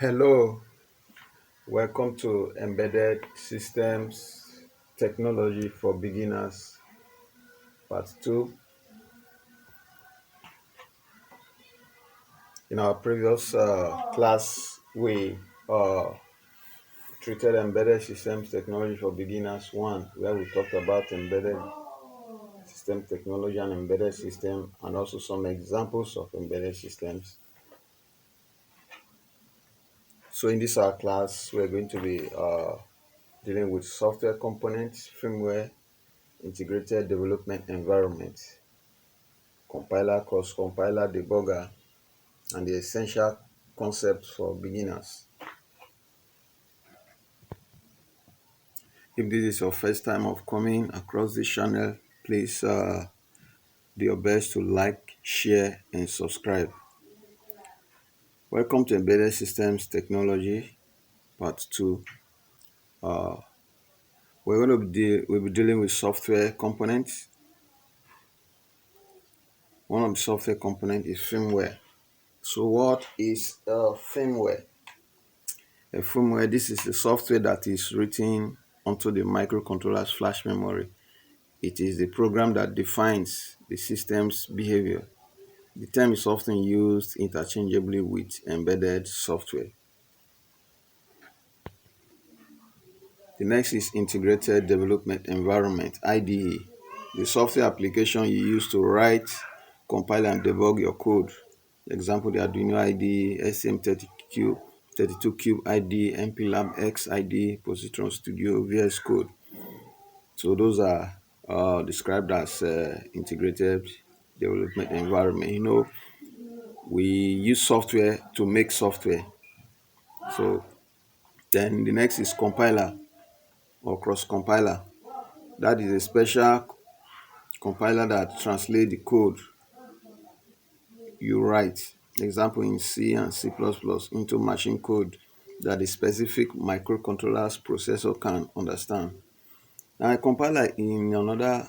Hello, welcome to Embedded Systems Technology for Beginners Part 2. In our previous class, we uh, treated Embedded Systems Technology for Beginners 1, where we talked about embedded system technology and embedded system, and also some examples of embedded systems. So, in this our class, we're going to be dealing with software components, firmware, integrated development environment, compiler, cross-compiler, debugger, and the essential concepts for beginners. If this is your first time of coming across this channel, please do your best to like, share, and subscribe. Welcome to Embedded Systems Technology Part 2. We'll be dealing with software components. One of the software components is firmware. So what is firmware? A firmware, this is the software that is written onto the microcontroller's flash memory. It is the program that defines the system's behavior. The term is often used interchangeably with embedded software. The next is Integrated Development Environment, IDE. The software application you use to write, compile, and debug your code. Example, the Arduino IDE, STM32Cube IDE, MPLAB X IDE, Positron Studio, VS Code. So those are described as integrated development environment. We use software to make software. So then the next is compiler or cross compiler. That is a special compiler that translates the code you write, example in C and C++, into machine code that the specific microcontroller's processor can understand. Now, a compiler in another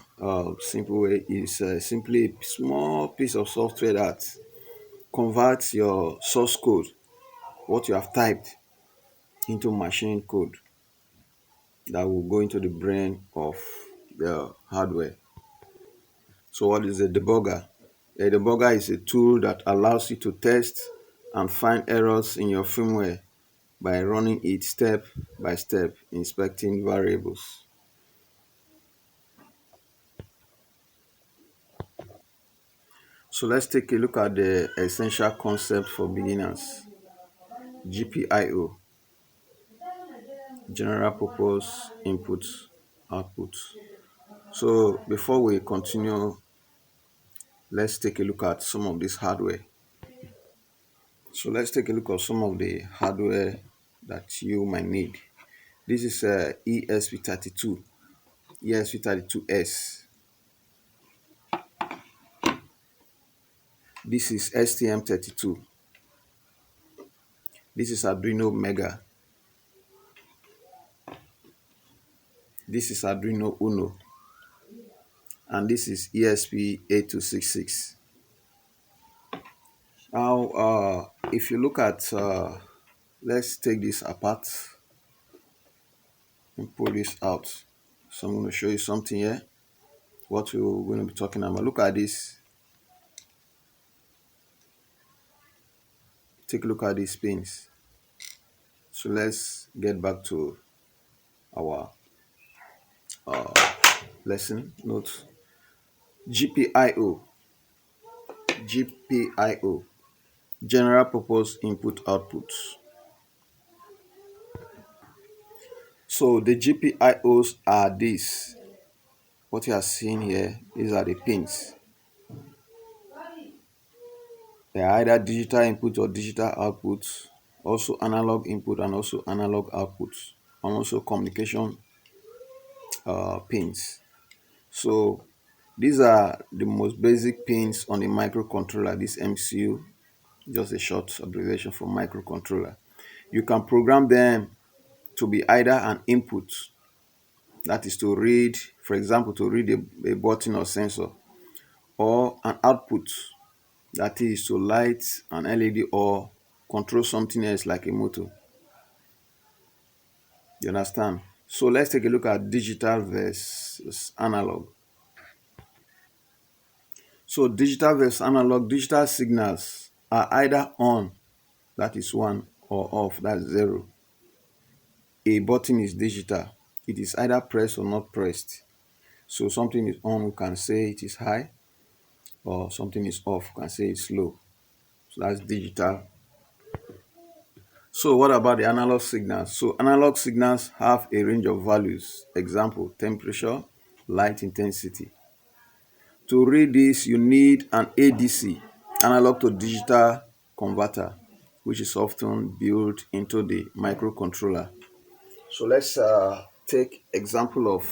simple way is simply a small piece of software that converts your source code, what you have typed, into machine code that will go into the brain of the hardware. So what is a debugger? A debugger is a tool that allows you to test and find errors in your firmware by running it step by step, inspecting variables. So let's take a look at the essential concept for beginners. GPIO, General Purpose Input Output. So before we continue, let's take a look at some of this hardware. So let's take a look at some of the hardware that you might need. This is ESP32, ESP32S. This is STM32. This is Arduino Mega. This is Arduino Uno. And this is ESP8266. Now, if you look at, let's take this apart and pull this out. So I'm going to show you something here, what we're going to be talking about. Look at this. Take a look at these pins. So let's get back to our lesson notes. GPIO, GPIO, General Purpose Input Output. So the GPIOs are these. What you are seeing here, these are the pins. They are either digital input or digital output, also analog input and also analog output, and also communication pins. So these are the most basic pins on the microcontroller, this MCU, just a short abbreviation for microcontroller. You can program them to be either an input, that is to read, for example, to read a button or sensor, or an output, that is to light an LED or control something else like a motor. You understand? So let's take a look at digital versus analog. So digital versus analog, digital signals are either on, that is one, or off, that's zero. A button is digital. It is either pressed or not pressed. So something is on, we can say it is high, or something is off, we can say it's low. So that's digital. So what about the analog signals? So analog signals have a range of values. Example, temperature, light intensity. To read this, you need an ADC, analog to digital converter, which is often built into the microcontroller. So let's take example of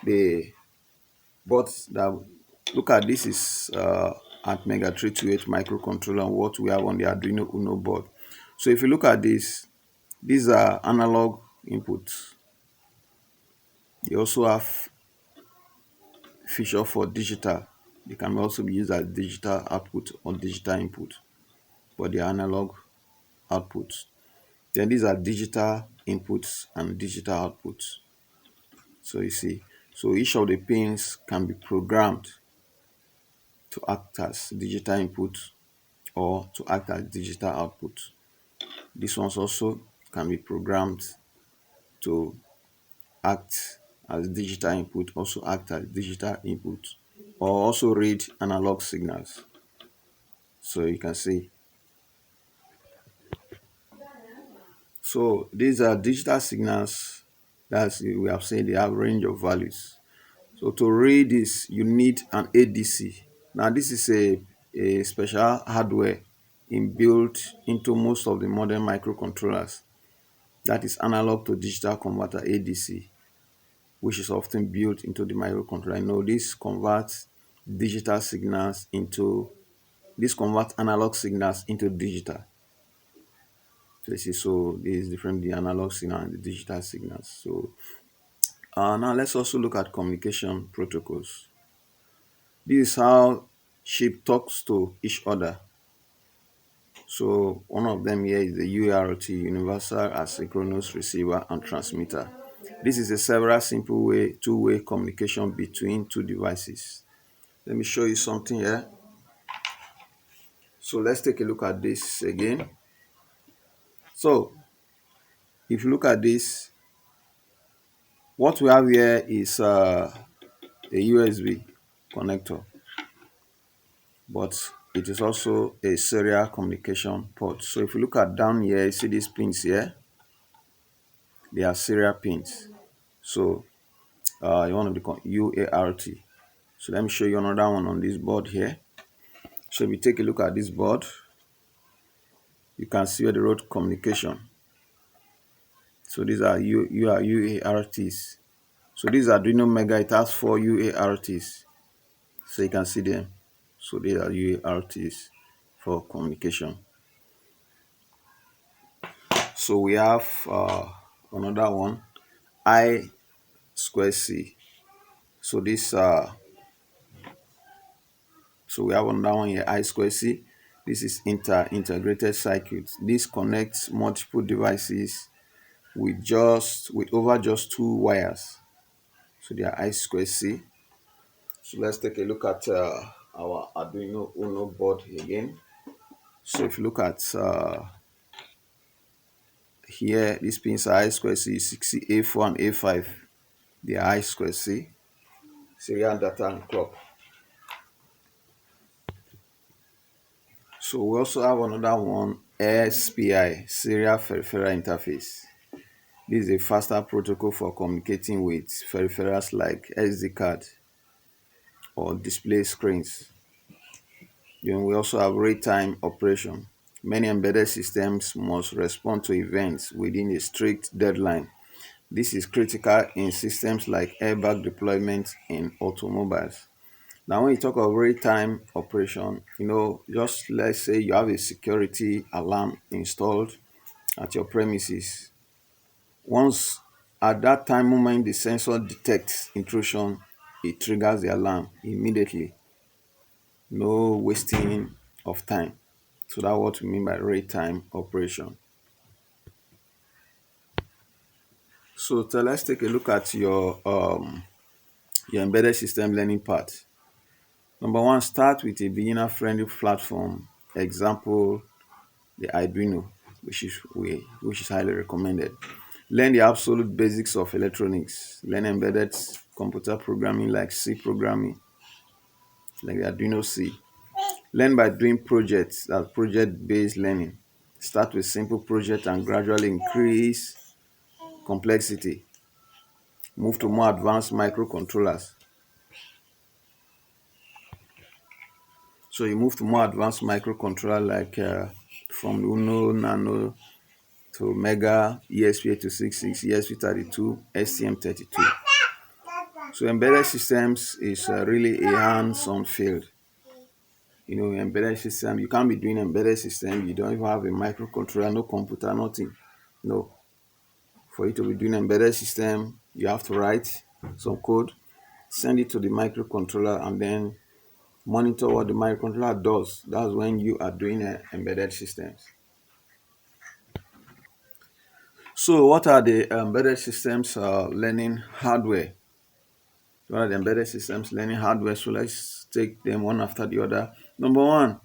the boards that look at. This is Atmega 328 microcontroller, what we have on the Arduino Uno board. So if you look at this, these are analog inputs. They also have feature for digital. They can also be used as digital output or digital input, but they are analog outputs. Then these are digital inputs and digital outputs. So you see, so each of the pins can be programmed to act as digital input or to act as digital output. These ones also can be programmed to act as digital input, also act as digital input, or also read analog signals. So you can see. So these are digital signals. That's we have said they have range of values. So to read this, you need an ADC. Now this is a special hardware inbuilt into most of the modern microcontrollers. That is analog to digital converter ADC, which is often built into the microcontroller. You know, this converts analog signals into digital. So this is different, the analog signal and the digital signals. So now let's also look at communication protocols. This is how chip talks to each other. So one of them here is the UART, Universal Asynchronous Receiver and Transmitter. This is a several simple two-way communication between two devices. Let me show you something here. So let's take a look at this again. So if you look at this, what we have here is a USB connector, but it is also a serial communication port. So if you look at down here, you see these pins here, they are serial pins. So you want to become UART. So let me show you another one on this board here. So if you take a look at this board, you can see where the road communication. So these are UARTs. So these are Arduino Mega, it has 4 UARTs. So you can see them. So these are UARTs for communication. So we have another one, I square C. So this so we have another one here, I square C. This is integrated circuits. This connects multiple devices with over just two wires. So they are I square C. So let's take a look at our Arduino Uno board again. So if you look at here, these pins are I square C, 60, A4 and A5. They are I square C, serial data and clock. So we also have another one, SPI, serial peripheral interface. This is a faster protocol for communicating with peripherals like SD card or display screens. Then we also have real-time operation. Many embedded systems must respond to events within a strict deadline. This is critical in systems like airbag deployment in automobiles. Now, when you talk of real-time operation, just let's say you have a security alarm installed at your premises. Once at that time moment the sensor detects intrusion, it triggers the alarm immediately. No wasting of time. So that's what we mean by real-time operation. So let's take a look at your embedded system learning part. Number one, start with a beginner-friendly platform. Example, the Arduino, which is highly recommended. Learn the absolute basics of electronics. Learn embedded computer programming like C programming, like the Arduino C. Learn by doing projects, that's project-based learning. Start with simple project and gradually increase complexity. Move to more advanced microcontrollers. So you move to more advanced microcontroller like from Uno, Nano to Mega, ESP8266, ESP32, STM32. So embedded systems is really a hands-on field. Embedded system, you can't be doing embedded system, you don't even have a microcontroller, no computer, nothing. No. For you to be doing embedded system, you have to write some code, send it to the microcontroller, and then monitor what the microcontroller does. That's when you are doing embedded systems. So what are the embedded systems learning hardware? What are the embedded systems learning hardware? So let's take them one after the other. Number one,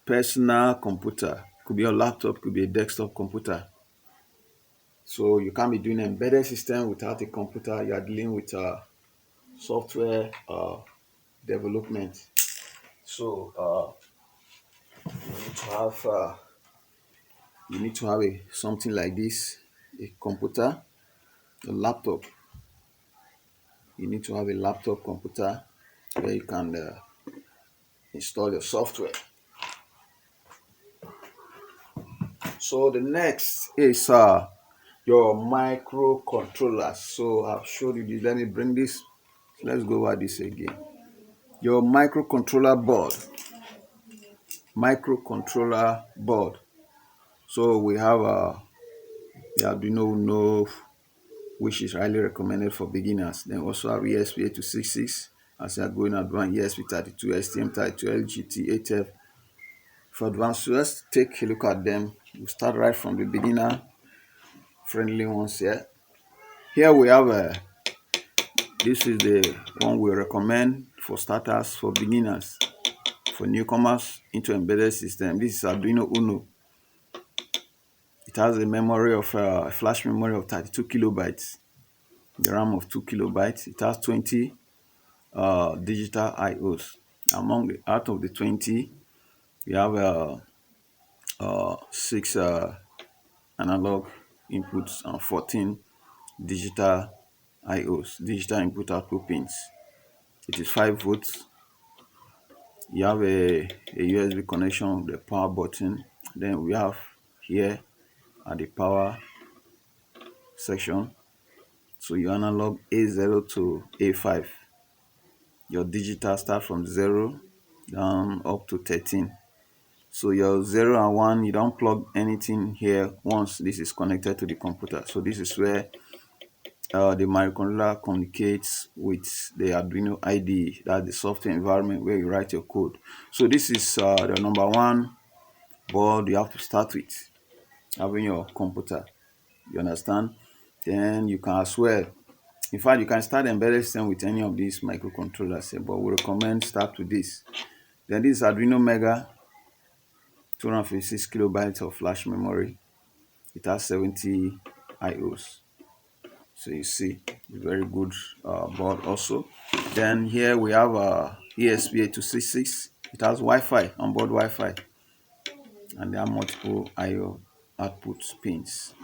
personal computer. Could be a laptop, could be a desktop computer. So you can't be doing embedded system without a computer. You are dealing with software development. So you need to have a something like this, a computer, a laptop. You need to have a laptop computer where you can install your software. So the next is your microcontrollers. So I've showed you this. Let me bring this. Let's go over this again. Your microcontroller board. Microcontroller board. So we have the Arduino Uno, which is highly recommended for beginners. Then also have ESP8266 as you are going advanced, ESP32, STM32, LGT, HF. For advanced, so let's take a look at them. We'll start right from the beginner friendly ones here. Here we have this is the one we recommend for starters, for beginners, for newcomers into embedded system. This is Arduino Uno. It has a memory of a flash memory of 32 kilobytes, the RAM of 2 kilobytes. It has 20 digital IOs. Out of the 20, we have 6 analog inputs and 14 digital IOs, digital input output pins. It is 5 volts. You have a USB connection with the power button. Then we have here at the power section. So your analog A0 to A5. Your digital start from 0 down up to 13. So your 0 and 1, you don't plug anything here once this is connected to the computer. So this is where the microcontroller communicates with the Arduino IDE, that's the software environment where you write your code. So this is the number one board you have to start with, having your computer. You understand? Then you can as well, in fact, you can start embedded system with any of these microcontrollers, but we recommend start with this. Then this is Arduino Mega, 256 kilobytes of flash memory. It has 70 IOs. So you see, very good board also. Then here we have ESP8266. It has Wi-Fi, onboard Wi-Fi, and there are multiple IO output pins.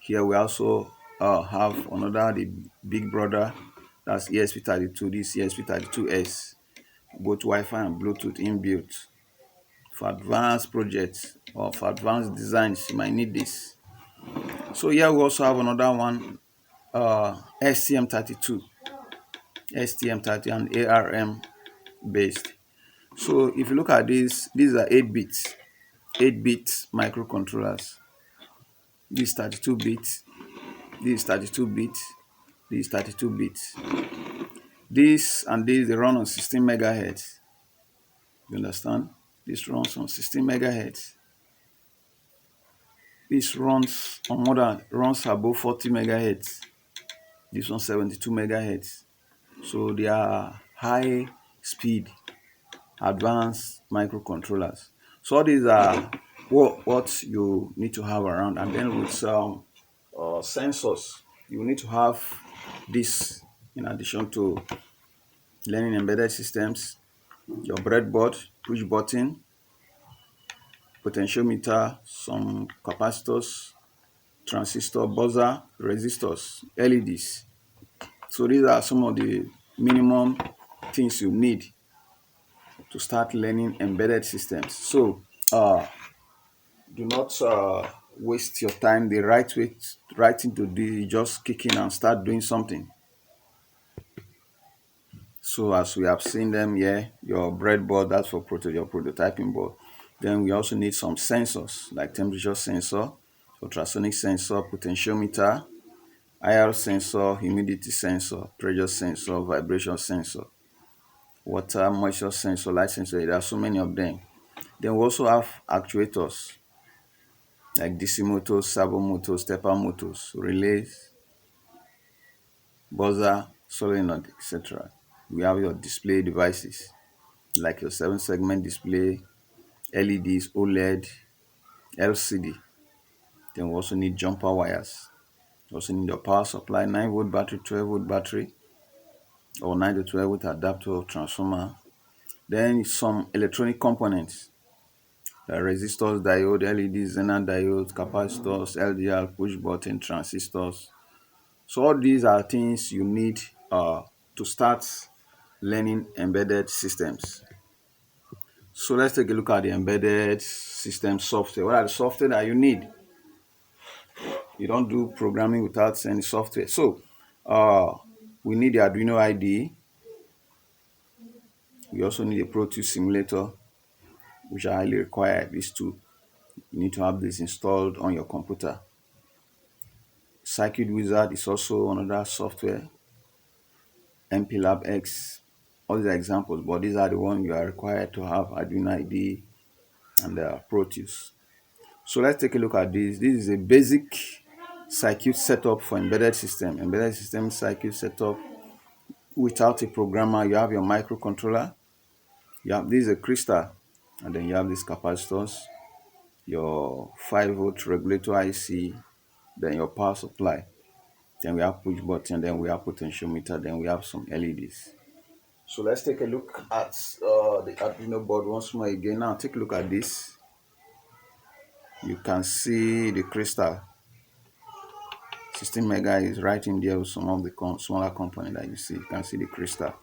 Here we also have another, the big brother, that's ESP32. This ESP32S, both Wi-Fi and Bluetooth inbuilt. For advanced projects or for advanced designs, you might need this. So here we also have another one, STM32, STM30 and ARM based. So if you look at these are 8-bit microcontrollers. This 32 bits, this 32 bits, this 32 bits. This and this, they run on 16 megahertz. You understand? This runs on 16 megahertz. This runs above 40 megahertz. This one 72 megahertz. So they are high speed advanced microcontrollers. So all these are what you need to have around. And then with some sensors, you need to have this in addition to learning embedded systems, your breadboard, push button, potentiometer, some capacitors, transistor, buzzer, resistors, LEDs. So these are some of the minimum things you need to start learning embedded systems. So do not waste your time. The right thing to do is just kick in and start doing something. So as we have seen them here, your breadboard, that's for your prototyping board. Then we also need some sensors like temperature sensor, ultrasonic sensor, potentiometer, IR sensor, humidity sensor, pressure sensor, vibration sensor, water, moisture sensor, light sensor. There are so many of them. Then we also have actuators like DC motors, servo motors, stepper motors, relays, buzzer, solenoid, etc. We have your display devices like your 7-segment display, LEDs, OLED, LCD. Then we also need jumper wires. You also need your power supply, 9-volt battery, 12-volt battery, or 9 to 12-volt adapter or transformer. Then some electronic components like resistors, diode, LEDs, Zener diodes, capacitors, LDR, push button, transistors. So all these are things you need to start learning embedded systems. So let's take a look at the embedded system software. What are the software that you need? You don't do programming without any software. So we need the Arduino IDE. We also need a Pro Tools simulator, which are highly required. These two, you need to have this installed on your computer. Circuit Wizard is also another software. MPLAB X, all these are examples, but these are the ones you are required to have: Arduino IDE and Pro Tools. So let's take a look at this. This is a basic circuit setup for embedded system. Embedded system circuit setup without a programmer. You have your microcontroller. You have this is a crystal, and then you have these capacitors, your 5-volt regulator IC, then your power supply. Then we have push button, then we have potentiometer, then we have some LEDs. So let's take a look at the Arduino board once more again. Now take a look at this. You can see the crystal. 16 mega is right in there with some of the smaller component that you see. You can see the crystal.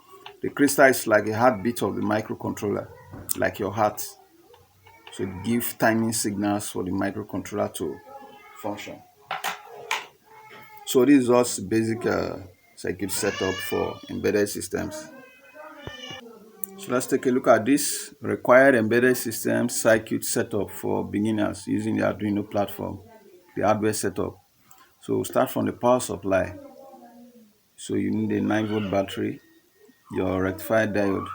The crystal is like a heartbeat of the microcontroller, like your heart. So it gives timing signals for the microcontroller to function. So this is just basic circuit setup for embedded systems. So let's take a look at this required embedded system circuit setup for beginners using the Arduino platform, the hardware setup. So we'll start from the power supply. So you need a 9-volt battery, your rectifier diode,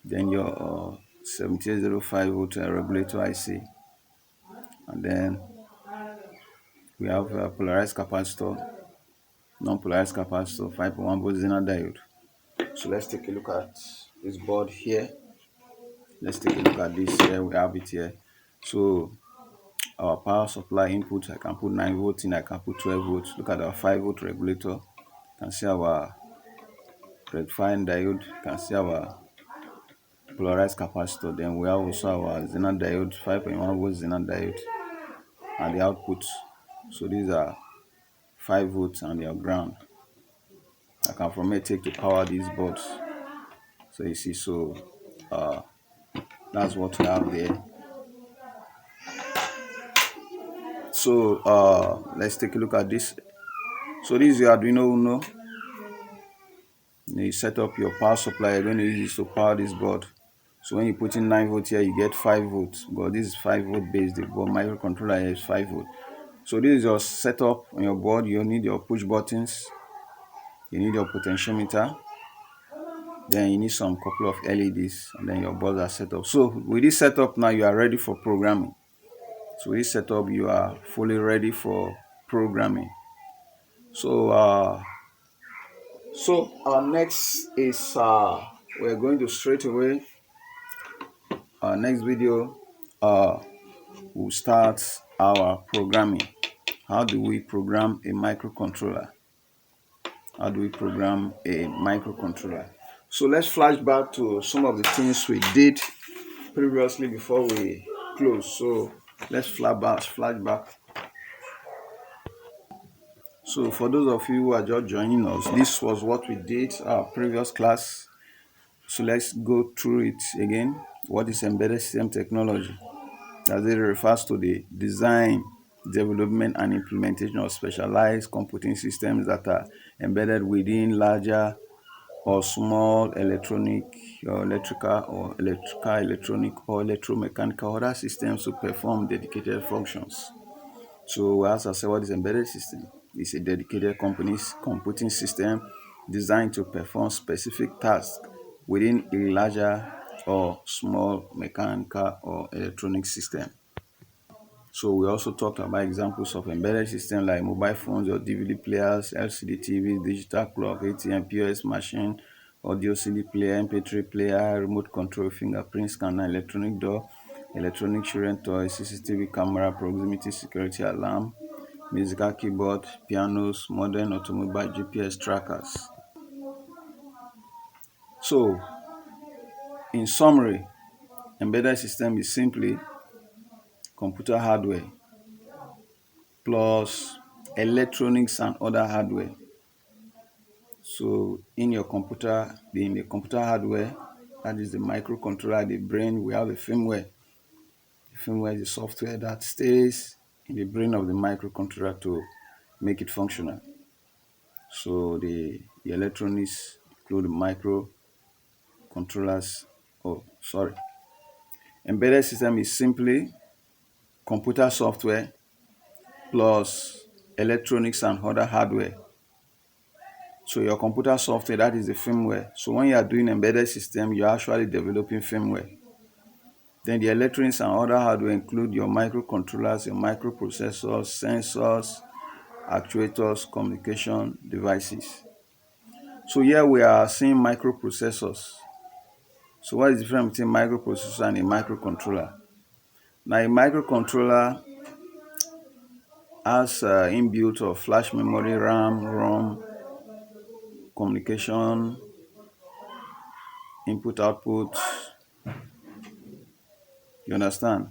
then your 7805-volt regulator IC, and then we have a polarized capacitor, non-polarized capacitor, 5.1-volt Zener diode. So let's take a look at this board here. Let's take a look at this here. We have it here. So our power supply input, I can put 9 volts in, I can put 12 volts. Look at our 5-volt regulator. You can see our rectifying diode. You can see our polarized capacitor. Then we have also our Zener diode, 5.1-volt Zener diode, and the output. So these are 5 volts and their ground. I can from here take to power these boards. So you see, so that's what we have there. So let's take a look at this. So this is your Arduino Uno. You set up your power supply. You're going to use this to power this board. So when you put in 9 volts here, you get 5 volts. But this is 5-volt based. The board microcontroller here is 5 volt. So this is your setup on your board. You need your push buttons. You need your potentiometer. Then you need some couple of LEDs, and then your boards are set up. So with this setup now, you are ready for programming. So with this setup, you are fully ready for programming. So our next is we're going to straight away our next video. We'll start our programming. How do we program a microcontroller? How do we program a microcontroller? So let's flash back to some of the things we did previously before we close. So let's flash back. So for those of you who are just joining us, this was what we did our previous class. So let's go through it again. What is embedded system technology? As it refers to the design, development, and implementation of specialized computing systems that are embedded within larger or small electronic or electronic or electromechanical other systems to perform dedicated functions. So as I said, what is embedded system? It's a dedicated company's computing system designed to perform specific tasks within a larger or small mechanical or electronic system. So we also talked about examples of embedded systems like mobile phones or DVD players, LCD TVs, digital clock, ATM, POS machine, audio CD player, MP3 player, remote control, fingerprint scanner, electronic door, electronic children toy, CCTV camera, proximity security alarm, musical keyboard, pianos, modern automobile GPS trackers. So, in summary, embedded system is simply computer hardware plus electronics and other hardware. So in the computer hardware, that is the microcontroller, the brain, we have the firmware. The firmware is the software that stays in the brain of the microcontroller to make it functional. So the electronics include the microcontrollers. Oh, sorry. Embedded system is simply computer software plus electronics and other hardware. So your computer software, that is the firmware. So when you are doing embedded system, you're actually developing firmware. Then the electronics and other hardware include your microcontrollers, your microprocessors, sensors, actuators, communication devices. So here we are seeing microprocessors. So what is the difference between microprocessor and a microcontroller? Now a microcontroller has inbuilt of flash memory, RAM, ROM, communication, input, output. You understand?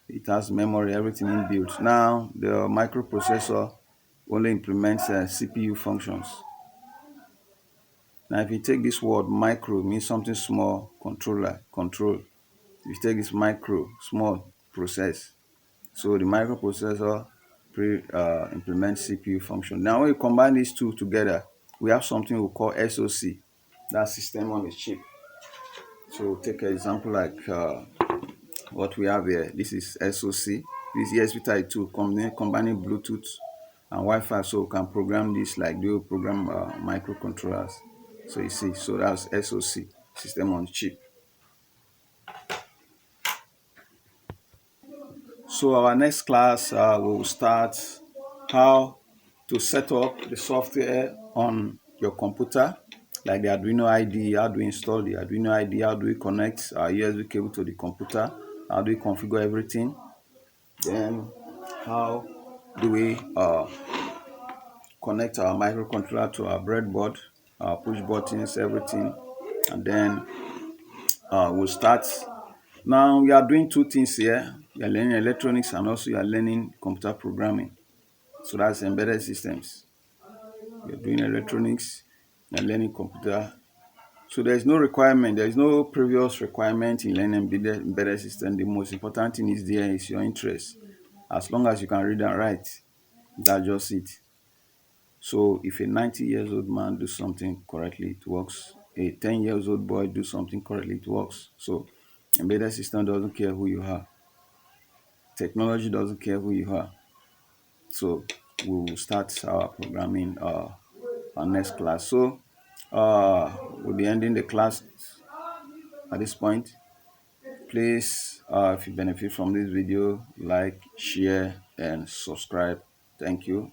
It has memory, everything inbuilt. Now the microprocessor only implements CPU functions. Now if you take this word micro, means something small, control. If you take this micro, small, process. So the microprocessor implements CPU function. Now when you combine these two together, we have something we call SoC, that's system on a chip. So take an example like what we have here. This is SoC. This ESP32 combining Bluetooth and Wi-Fi, so we can program this like they will program microcontrollers. So you see, so that's SoC, system on chip. So our next class we will start how to set up the software on your computer, like the Arduino IDE. How do we install the Arduino IDE? How do we connect our USB cable to the computer? How do we configure everything? Then how do we connect our microcontroller to our breadboard, our push buttons, everything, and then we'll start. Now we are doing two things here. You are learning electronics and also you are learning computer programming. So that's embedded systems. You're doing electronics and learning computer. So there's no requirement, there's no previous requirement in learning embedded system. The most important thing is there is your interest. As long as you can read and write, that's just it. So if a 90 years old man do something correctly, it works. A 10 years old boy do something correctly, it works. So embedded system doesn't care who you are. Technology doesn't care who you are. So we'll start our programming our next class. So we'll be ending the class at this point. Please, if you benefit from this video, like, share, and subscribe. Thank you.